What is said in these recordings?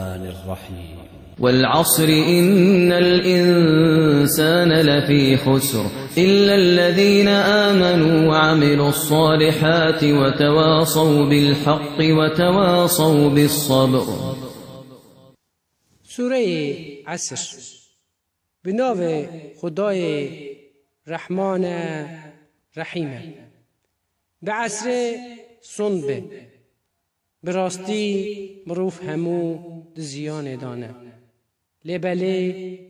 الرحیم والعصر إن الإنسان لفي خسر إلا الذين آمنوا وعملوا الصالحات وتواصوا بالحق وتواصوا بالصبر. سوره عصر به نام خدای رحمان رحیم. به عصر سنبه به راستی مروف همو زیان دانه لبله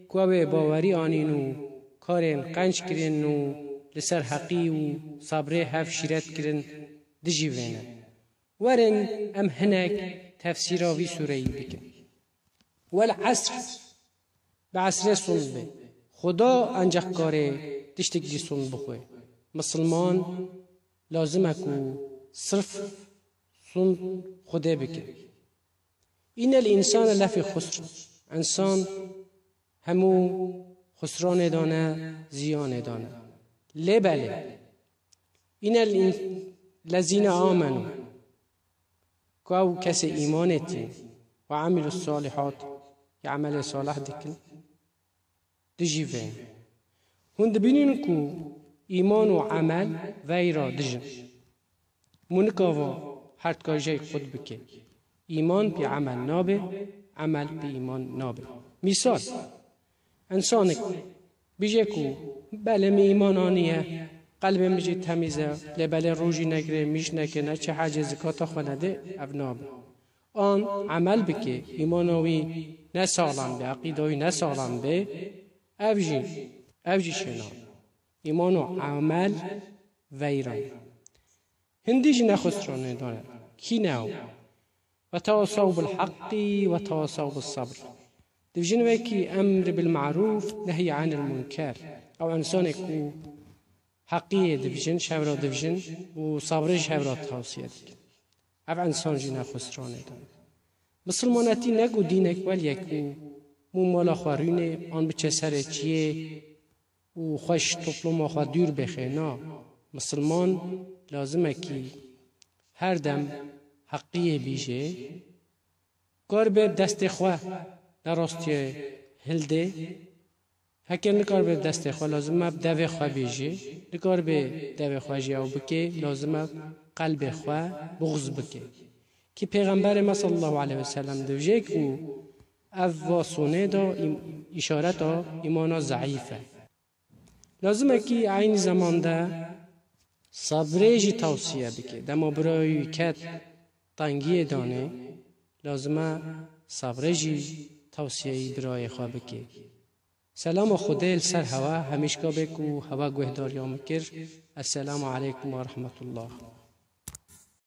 کوه باوری آنینو کارن قنچ کرنو لسر حقی و صبره هف شیرت کرن دجیوینه ورن ام هنک تفسیراوی سورهی بکن. والعصر بعصر سنبه خدا انجق کاره تشتک دی سنبه خواه مسلمان لازمه کو صرف سن خدا بکن. این الانسان لفی خسر انسان همو خسران دانه زیان دانه لبله این الذین آمنوا که او کسی ایمانتی و عمل الصالحات یا عمل صالح دکن دجیوه هند بینین کو ایمان و عمل ویرا دجن منکاوا هر کاجای خود بکه ایمان پی عمل نابه عمل پی ایمان نابه. مثال انسان بیجه کو بله می ایمان آنیه قلب میجی تمیزه لبله روژی نگره میش نکنه چه حاجه زکات خونده او نابه. آن عمل بکه ایمانوی نسالم به عقیدوی نسالم به اوجی شنان ایمان و عمل ویران هندیج نخسرانه داره کی نو و تواصوا بالحق و تواصوا بالصبر. دفجن وکی امر بالمعروف نهی عن المنکر او انسان کو حقیه دفجن شبرا دفجن و صبر شبرا توصیه دکن او انسان جی نخسرانه داره. مسلمانتی نگو دینک ولی یکو مو مالا خوارونه آن بچه سر چیه و خوش طبلوم خواه دور بخه. نا مسلمان لازمه که هر دم حقیه بیشه کار به دست خواه نراستی هلده هکر نکار به دست خواه لازمه دو خواه بیشه نکار به دو خواه جاو بکه لازمه قلب خواه بغض بکه که پیغمبر ما صلی الله علیه وسلم دوجه که واسونه دا اشارت دا ایمانا ضعیفه لازمه که عین زمان ده صبرهجی توصیه بکه دما برای کت تنگی دانه لازمه صبرهجی توصیه برای خواه بکه. سلام خدا سر هوا همیشگاه بکو هوا گوهداری آمکر. السلام علیکم و رحمت الله.